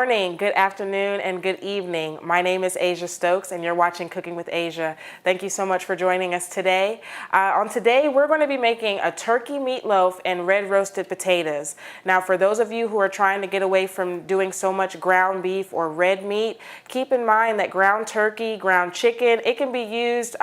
morning, good afternoon, and good evening. My name is Asia Stokes, and you're watching Cooking with Asia. Thank you so much for joining us today. On today, we're going to be making a turkey meatloaf and red roasted potatoes. Now, for those of you who are trying to get away from doing so much ground beef or red meat, keep in mind that ground turkey, ground chicken, it can be used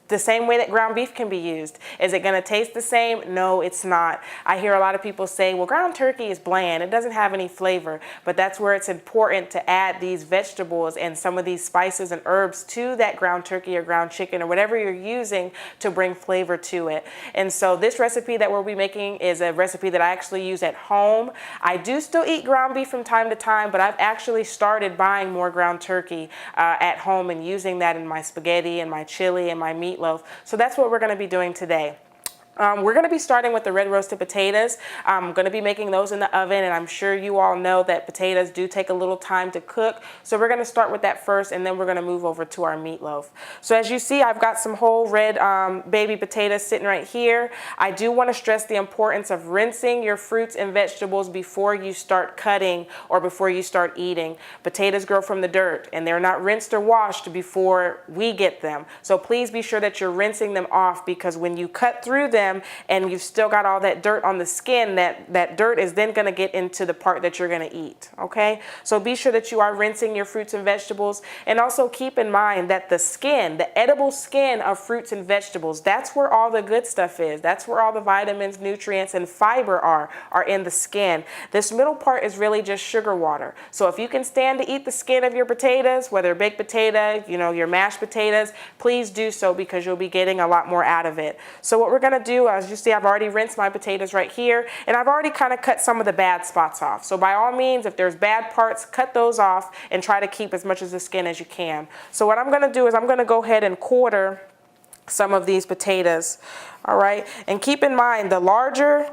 the same way that ground beef can be used. Is it going to taste the same? No, it's not. I hear a lot of people say, well, ground turkey is bland. It doesn't have any flavor. But that's where it's important to add these vegetables and some of these spices and herbs to that ground turkey or ground chicken or whatever you're using to bring flavor to it. And so this recipe that we'll be making is a recipe that I actually use at home. I do still eat ground beef from time to time, but I've actually started buying more ground turkey at home and using that in my spaghetti and my chili and my meatloaf. So that's what we're going to be doing today. We're going to be starting with the red roasted potatoes. I'm going to be making those in the oven, and I'm sure you all know that potatoes do take a little time to cook. So we're going to start with that first, and then we're going to move over to our meatloaf. So as you see, I've got some whole red baby potatoes sitting right here. I do want to stress the importance of rinsing your fruits and vegetables before you start cutting or before you start eating. Potatoes grow from the dirt, and they're not rinsed or washed before we get them. So please be sure that you're rinsing them off, because when you cut through them, and you've still got all that dirt on the skin, that dirt is then going to get into the part that you're going to eat. Okay, so be sure that you are rinsing your fruits and vegetables, and also keep in mind that the skin, the edible skin of fruits and vegetables, that's where all the good stuff is. That's where all the vitamins, nutrients, and fiber are in the skin. This middle part is really just sugar water. So if you can stand to eat the skin of your potatoes, whether baked potato, your mashed potatoes, please do so, because you'll be getting a lot more out of it. So what we're going to do, as you see, I've already rinsed my potatoes right here, and I've already kind of cut some of the bad spots off. So by all means, if there's bad parts, cut those off and try to keep as much of the skin as you can. So what I'm going to do is I'm going to go ahead and quarter some of these potatoes. All right, and keep in mind, the larger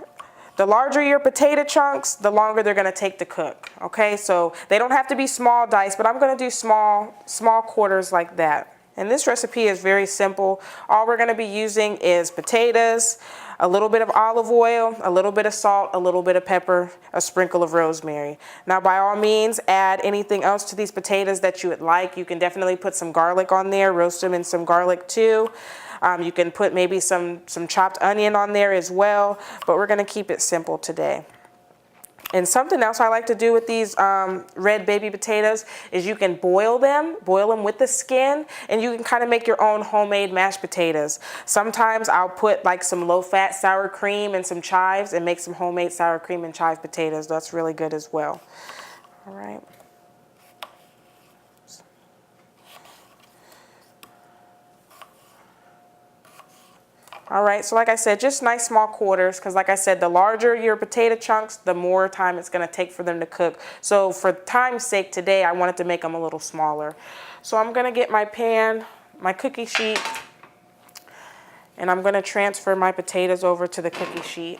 your potato chunks, the longer they're going to take to cook. Okay, so they don't have to be small dice, but I'm going to do small quarters like that. And this recipe is very simple. All we're going to be using is potatoes, a little bit of olive oil, a little bit of salt, a little bit of pepper, a sprinkle of rosemary. Now, by all means, add anything else to these potatoes that you would like. You can definitely put some garlic on there, roast them in some garlic too. You can put maybe some chopped onion on there as well, but we're going to keep it simple today. And something else I like to do with these red baby potatoes is you can boil them with the skin, and you can kind of make your own homemade mashed potatoes. Sometimes I'll put like some low-fat sour cream and some chives and make some homemade sour cream and chive potatoes. That's really good as well. All right. All right, so like I said, just nice small quarters, because like I said, the larger your potato chunks, the more time it's going to take for them to cook. So for time's sake today, I wanted to make them a little smaller. So I'm going to get my pan, my cookie sheet, and I'm going to transfer my potatoes over to the cookie sheet.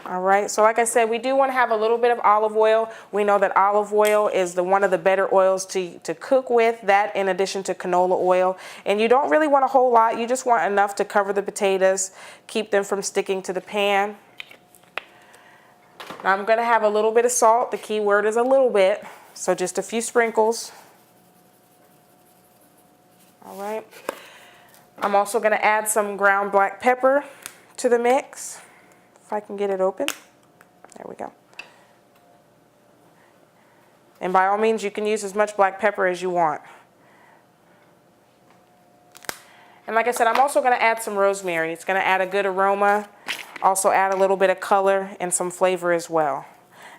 All right, so like I said, we do want to have a little bit of olive oil. We know that olive oil is one of the better oils to cook with, that in addition to canola oil. And you don't really want a whole lot. You just want enough to cover the potatoes, keep them from sticking to the pan. Now I'm going to have a little bit of salt. The key word is a little bit, so just a few sprinkles. All right. I'm also going to add some ground black pepper to the mix. If I can get it open. There we go. And by all means, you can use as much black pepper as you want. And like I said, I'm also going to add some rosemary. It's going to add a good aroma, also add a little bit of color and some flavor as well.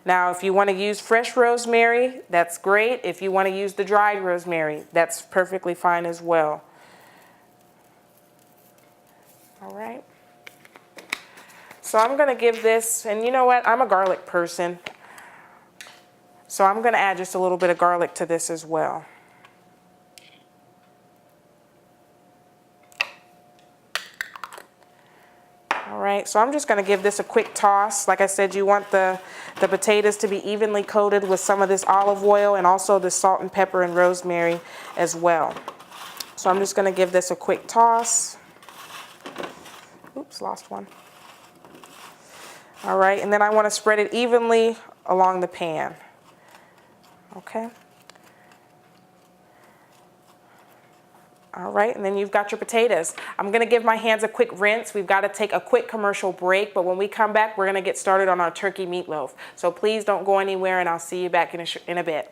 Now, if you want to use fresh rosemary, that's great. If you want to use the dried rosemary, that's perfectly fine as well. All right. So I'm going to give this, and you know what, I'm a garlic person, so I'm going to add just a little bit of garlic to this as well. All right, so I'm just going to give this a quick toss. Like I said, you want the potatoes to be evenly coated with some of this olive oil and also the salt and pepper and rosemary as well. So I'm just going to give this a quick toss. Oops, lost one. All right, and then I want to spread it evenly along the pan. Okay. All right, and then you've got your potatoes. I'm gonna give my hands a quick rinse. We've got to take a quick commercial break, but when we come back, we're gonna get started on our turkey meatloaf. So please don't go anywhere, and I'll see you back in a bit.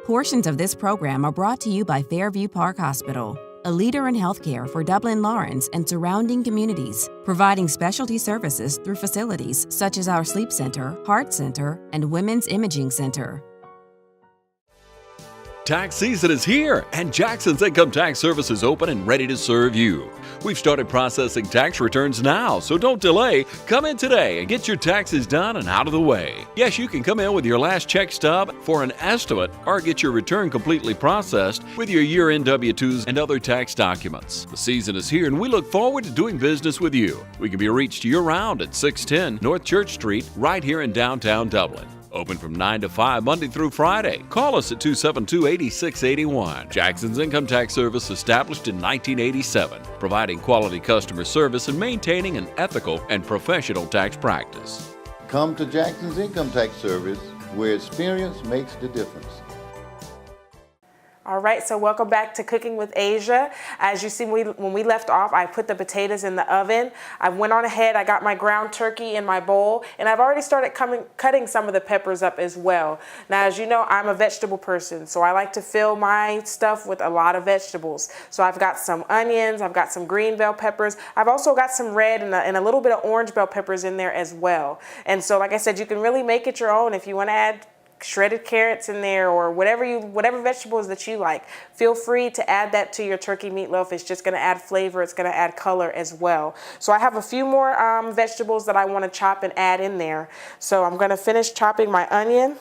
Portions of this program are brought to you by Fairview Park Hospital, a leader in healthcare for Dublin, Lawrence, and surrounding communities, providing specialty services through facilities such as our Sleep Center, Heart Center, and Women's Imaging Center. Tax season is here, and Jackson's Income Tax Service is open and ready to serve you. We've started processing tax returns now, so don't delay. Come in today and get your taxes done and out of the way. Yes, you can come in with your last check stub for an estimate or get your return completely processed with your year-end W-2s and other tax documents. The season is here, and we look forward to doing business with you. We can be reached year-round at 610 North Church Street, right here in downtown Dublin. Open from 9 to 5 Monday through Friday. Call us at 272-8681. Jackson's Income Tax Service, established in 1987, providing quality customer service and maintaining an ethical and professional tax practice. Come to Jackson's Income Tax Service, where experience makes the difference. All right, so welcome back to Cooking with Asia. As you see, when we left off, I put the potatoes in the oven. I went on ahead, I got my ground turkey in my bowl, and I've already started cutting some of the peppers up as well. Now, as you know, I'm a vegetable person, so I like to fill my stuff with a lot of vegetables. So I've got some onions, I've got some green bell peppers. I've also got some red and a little bit of orange bell peppers in there as well. And so, like I said, you can really make it your own if you want to add shredded carrots in there or whatever vegetables that you like. Feel free to add that to your turkey meatloaf. It's just going to add flavor. It's going to add color as well. So I have a few more vegetables that I want to chop and add in there. So I'm going to finish chopping my onion.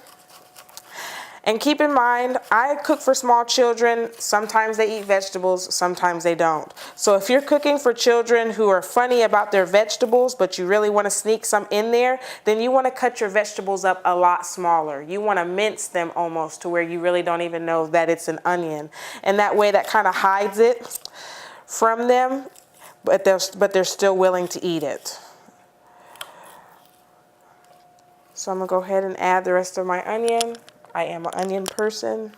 And keep in mind, I cook for small children. Sometimes they eat vegetables, sometimes they don't. So if you're cooking for children who are funny about their vegetables, but you really want to sneak some in there, then you want to cut your vegetables up a lot smaller. You want to mince them almost to where you really don't even know that it's an onion. And that way that kind of hides it from them, but they're still willing to eat it. So I'm going to go ahead and add the rest of my onion. I am an onion person.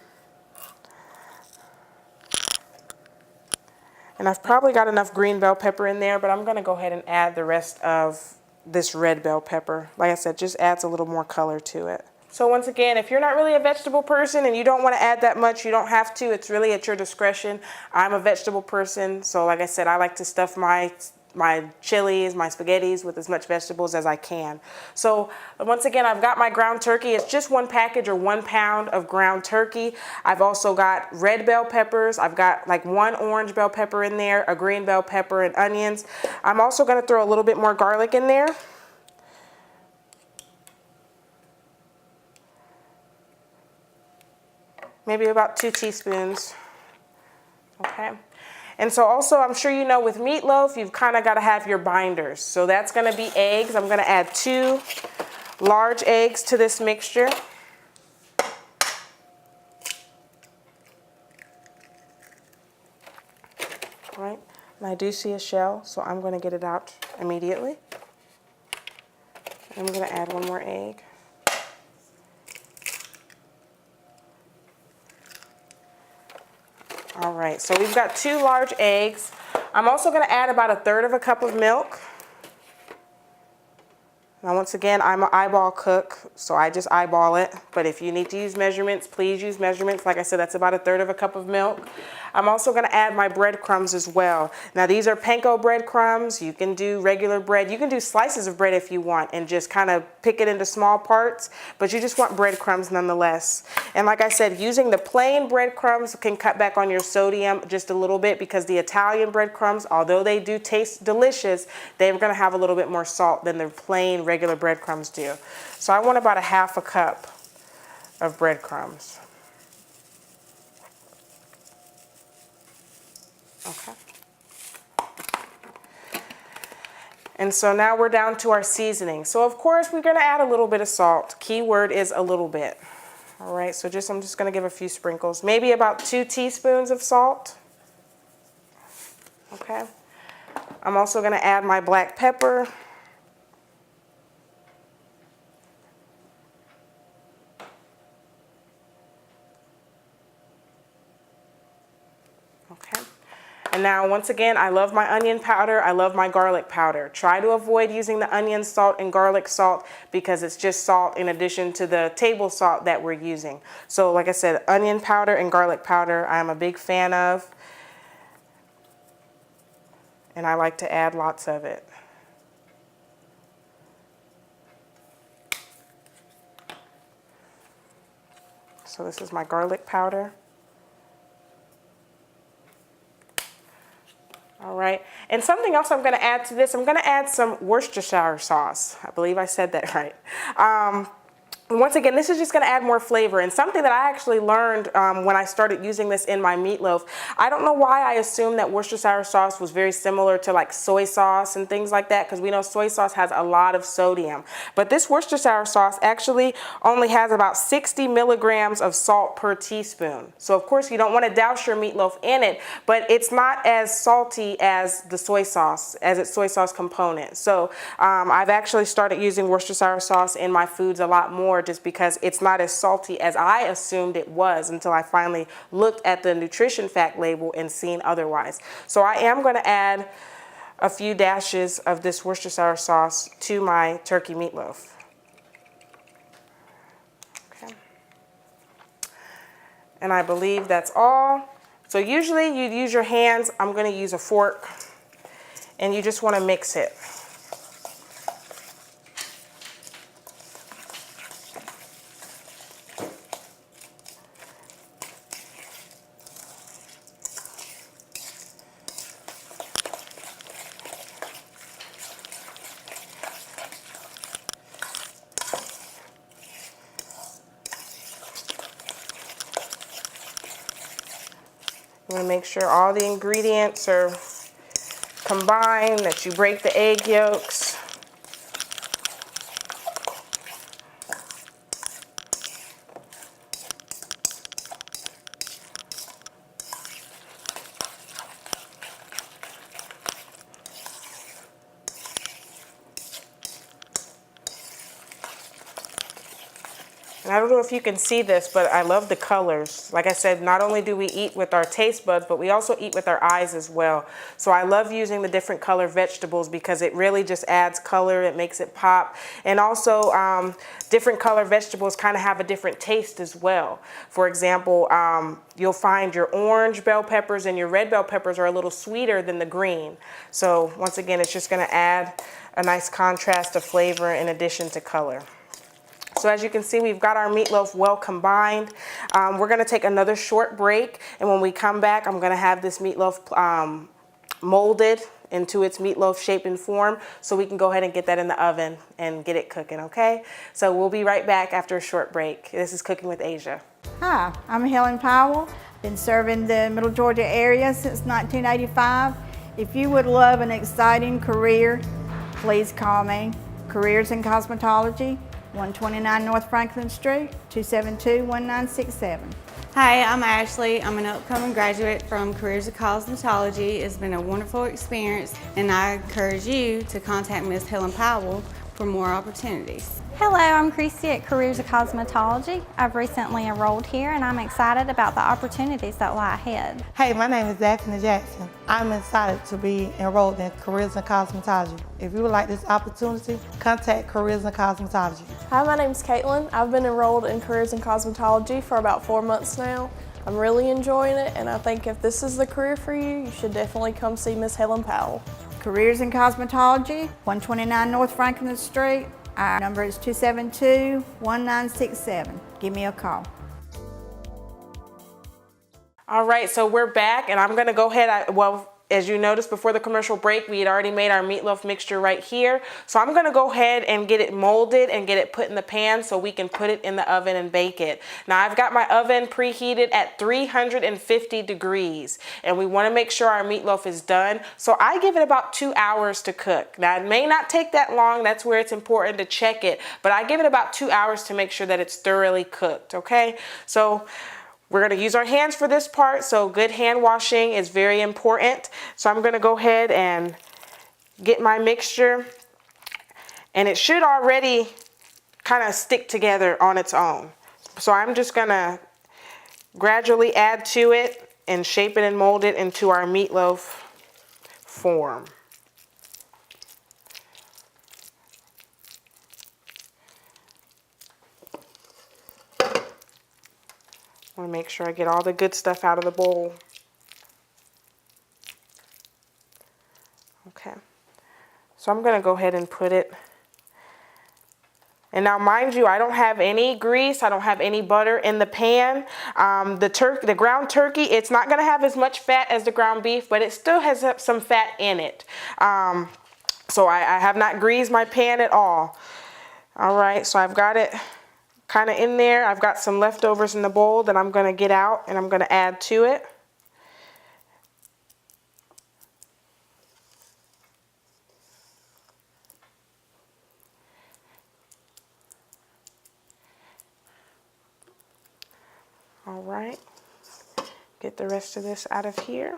And I've probably got enough green bell pepper in there, but I'm going to go ahead and add the rest of this red bell pepper. Like I said, just adds a little more color to it. So once again, if you're not really a vegetable person and you don't want to add that much, you don't have to. It's really at your discretion. I'm a vegetable person, so like I said, I like to stuff my chilies, my spaghettis with as much vegetables as I can. So once again, I've got my ground turkey. It's just 1 package or 1 pound of ground turkey. I've also got red bell peppers. I've got like 1 orange bell pepper in there, a green bell pepper, and onions. I'm also going to throw a little bit more garlic in there. Maybe about 2 teaspoons. Okay. And so also, I'm sure you know with meatloaf, you've kind of got to have your binders. So that's going to be eggs. I'm going to add 2 large eggs to this mixture. All right. And I do see a shell, so I'm going to get it out immediately. I'm going to add 1 more egg. All right, so we've got 2 large eggs. I'm also going to add about 1/3 cup of milk. Now, once again, I'm an eyeball cook, so I just eyeball it. But if you need to use measurements, please use measurements. Like I said, that's about 1/3 cup of milk. I'm also going to add my breadcrumbs as well. Now, these are panko breadcrumbs. You can do regular bread. You can do slices of bread if you want and just kind of pick it into small parts, but you just want breadcrumbs nonetheless. And like I said, using the plain breadcrumbs can cut back on your sodium just a little bit because the Italian breadcrumbs, although they do taste delicious, they're going to have a little bit more salt than the plain regular breadcrumbs do. So I want about 1/2 cup of breadcrumbs. Okay. And so now we're down to our seasoning. So of course we're going to add a little bit of salt. Key word is a little bit. All right, so I'm just going to give a few sprinkles, maybe about 2 teaspoons of salt. Okay. I'm also going to add my black pepper. And now, once again, I love my onion powder. I love my garlic powder. Try to avoid using the onion salt and garlic salt because it's just salt in addition to the table salt that we're using. So like I said, onion powder and garlic powder I'm a big fan of. And I like to add lots of it. So this is my garlic powder. All right, and something else I'm going to add to this, I'm going to add some Worcestershire sauce. I believe I said that right. Once again, this is just going to add more flavor, and something that I actually learned when I started using this in my meatloaf. I don't know why I assumed that Worcestershire sauce was very similar to like soy sauce and things like that, because we know soy sauce has a lot of sodium. But this Worcestershire sauce actually only has about 60 milligrams of salt per teaspoon. So of course you don't want to douse your meatloaf in it, but it's not as salty as the soy sauce, as its soy sauce component. So I've actually started using Worcestershire sauce in my foods a lot more, just because it's not as salty as I assumed it was until I finally looked at the nutrition fact label and seen otherwise. So I am going to add a few dashes of this Worcestershire sauce to my turkey meatloaf. Okay. And I believe that's all. So usually you'd use your hands. I'm going to use a fork, and you just want to mix it. You want to make sure all the ingredients are combined, that you break the egg yolks. And I don't know if you can see this, but I love the colors. Like I said, not only do we eat with our taste buds, but we also eat with our eyes as well. So I love using the different color vegetables because it really just adds color, it makes it pop. And also different color vegetables kind of have a different taste as well. For example, you'll find your orange bell peppers and your red bell peppers are a little sweeter than the green. So once again, it's just gonna add a nice contrast of flavor in addition to color. So as you can see, we've got our meatloaf well combined. We're gonna take another short break, and when we come back, I'm gonna have this meatloaf molded into its meatloaf shape and form, so we can go ahead and get that in the oven and get it cooking, okay? So we'll be right back after a short break. This is Cooking with Asia. Hi, I'm Helen Powell. Been serving the Middle Georgia area since 1985. If you would love an exciting career, please call me. Careers in Cosmetology, 129 North Franklin Street, 272-1967. Hi, I'm Ashley. I'm an upcoming graduate from Careers in Cosmetology. It's been a wonderful experience, and I encourage you to contact Ms. Helen Powell for more opportunities. Hello, I'm Christy at Careers of Cosmetology. I've recently enrolled here and I'm excited about the opportunities that lie ahead. Hey, my name is Daphne Jackson. I'm excited to be enrolled in Careers in Cosmetology. If you would like this opportunity, contact Careers in Cosmetology. Hi, my name is Caitlin. I've been enrolled in Careers in Cosmetology for about 4 months now. I'm really enjoying it, and I think if this is the career for you, you should definitely come see Ms. Helen Powell. Careers in Cosmetology, 129 North Franklin Street. Our number is 272-1967. Give me a call. All right, so we're back, and I'm gonna go ahead, as you noticed before the commercial break, we had already made our meatloaf mixture right here. So I'm gonna go ahead and get it molded and get it put in the pan so we can put it in the oven and bake it. Now I've got my oven preheated at 350 degrees, and we wanna make sure our meatloaf is done. So I give it about 2 hours to cook. Now it may not take that long, that's where it's important to check it, but I give it about 2 hours to make sure that it's thoroughly cooked, okay? So we're gonna use our hands for this part, so good hand washing is very important. So I'm gonna go ahead and get my mixture, and it should already kind of stick together on its own. So I'm just gonna gradually add to it and shape it and mold it into our meatloaf form. I want to make sure I get all the good stuff out of the bowl. Okay, so I'm going to go ahead and put it. And now, mind you, I don't have any grease, I don't have any butter in the pan. The ground turkey, it's not going to have as much fat as the ground beef, but it still has some fat in it. So I have not greased my pan at all. All right, so I've got it kind of in there. I've got some leftovers in the bowl that I'm going to get out and I'm going to add to it. All right, get the rest of this out of here.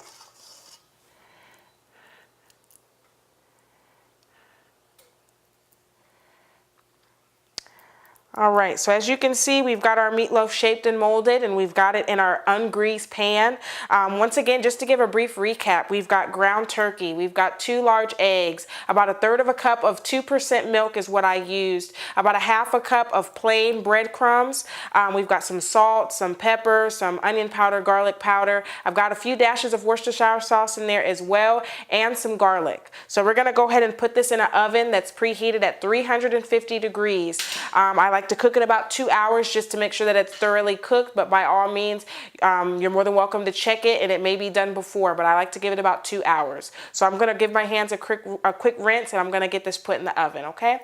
All right, so as you can see, we've got our meatloaf shaped and molded, and we've got it in our ungreased pan. Once again, just to give a brief recap, we've got ground turkey, we've got 2 large eggs, about 1/3 of a cup of 2% milk is what I used, about 1/2 cup of plain breadcrumbs. We've got some salt, some pepper, some onion powder, garlic powder. I've got a few dashes of Worcestershire sauce in there as well, and some garlic. So we're gonna go ahead and put this in an oven that's preheated at 350 degrees. I like to cook it about 2 hours just to make sure that it's thoroughly cooked, but by all means, you're more than welcome to check it, and it may be done before, but I like to give it about 2 hours. So I'm gonna give my hands a quick rinse, and I'm gonna get this put in the oven, okay?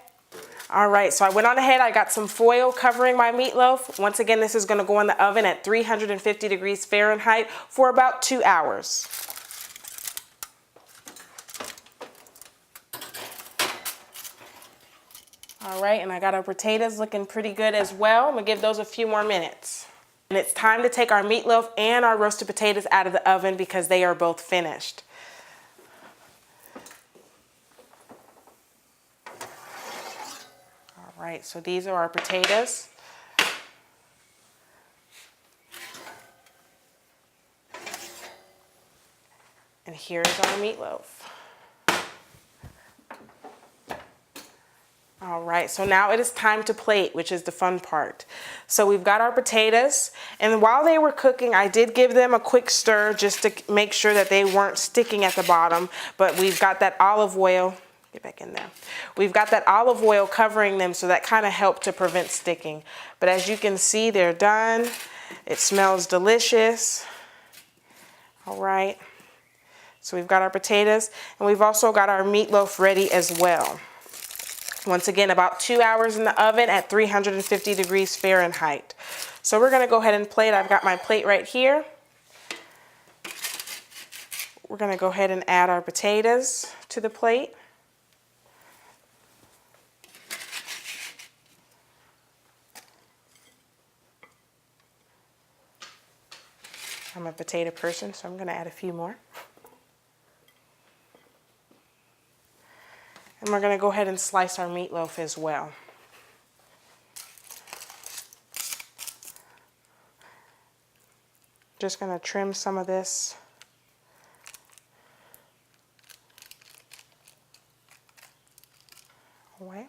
All right, so I went on ahead, I got some foil covering my meatloaf. Once again, this is gonna go in the oven at 350 degrees Fahrenheit for about 2 hours. All right, and I got our potatoes looking pretty good as well. I'm gonna give those a few more minutes. And it's time to take our meatloaf and our roasted potatoes out of the oven because they are both finished. All right, so these are our potatoes. And here's our meatloaf. All right, so now it is time to plate, which is the fun part. So we've got our potatoes, and while they were cooking, I did give them a quick stir just to make sure that they weren't sticking at the bottom, but we've got that olive oil, get back in there. We've got that olive oil covering them, so that kind of helped to prevent sticking. But as you can see, they're done. It smells delicious. All right, so we've got our potatoes, and we've also got our meatloaf ready as well. Once again, about 2 hours in the oven at 350 degrees Fahrenheit. So we're gonna go ahead and plate. I've got my plate right here. We're gonna go ahead and add our potatoes to the plate. I'm a potato person, so I'm gonna add a few more. And we're gonna go ahead and slice our meatloaf as well. Just gonna trim some of this away.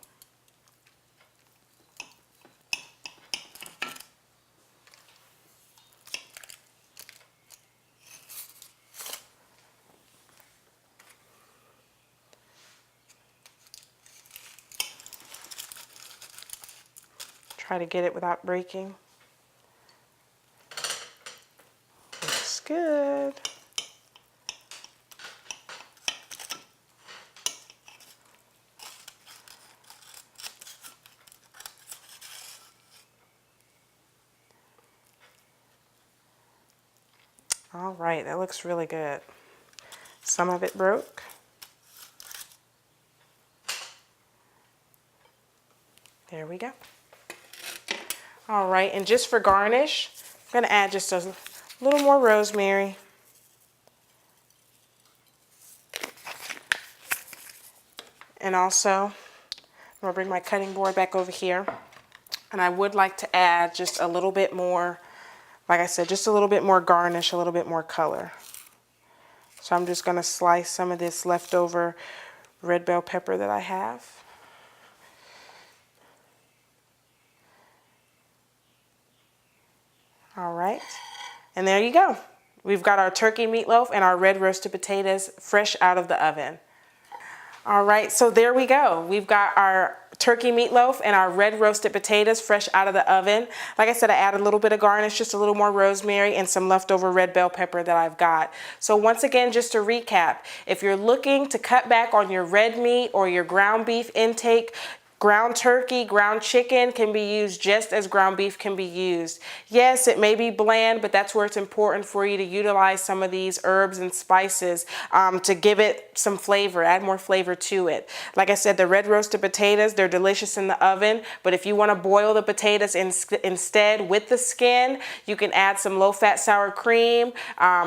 Try to get it without breaking. Looks good. All right, that looks really good. Some of it broke. There we go. All right, and just for garnish, I'm gonna add just a little more rosemary. And also, I'm gonna bring my cutting board back over here. And I would like to add just a little bit more Like I said, just a little bit more garnish, a little bit more color. So I'm just gonna slice some of this leftover red bell pepper that I have. All right, and there you go. We've got our turkey meatloaf and our red roasted potatoes fresh out of the oven. All right, so there we go. We've got our turkey meatloaf and our red roasted potatoes fresh out of the oven. Like I said, I added a little bit of garnish, just a little more rosemary and some leftover red bell pepper that I've got. So once again, just to recap, if you're looking to cut back on your red meat or your ground beef intake, ground turkey, ground chicken can be used just as ground beef can be used. Yes, it may be bland, but that's where it's important for you to utilize some of these herbs and spices to give it some flavor, add more flavor to it. Like I said, the red roasted potatoes, they're delicious in the oven, but if you want to boil the potatoes instead with the skin, you can add some low-fat sour cream,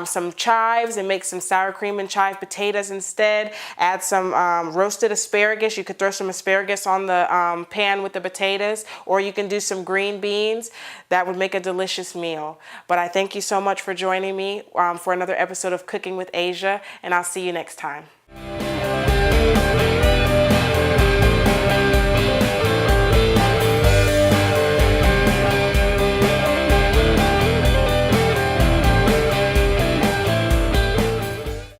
some chives, and make some sour cream and chive potatoes instead. Add some roasted asparagus. You could throw some asparagus on the pan with the potatoes, or you can do some green beans. That would make a delicious meal. But I thank you so much for joining me for another episode of Cooking with Asia, and I'll see you next time.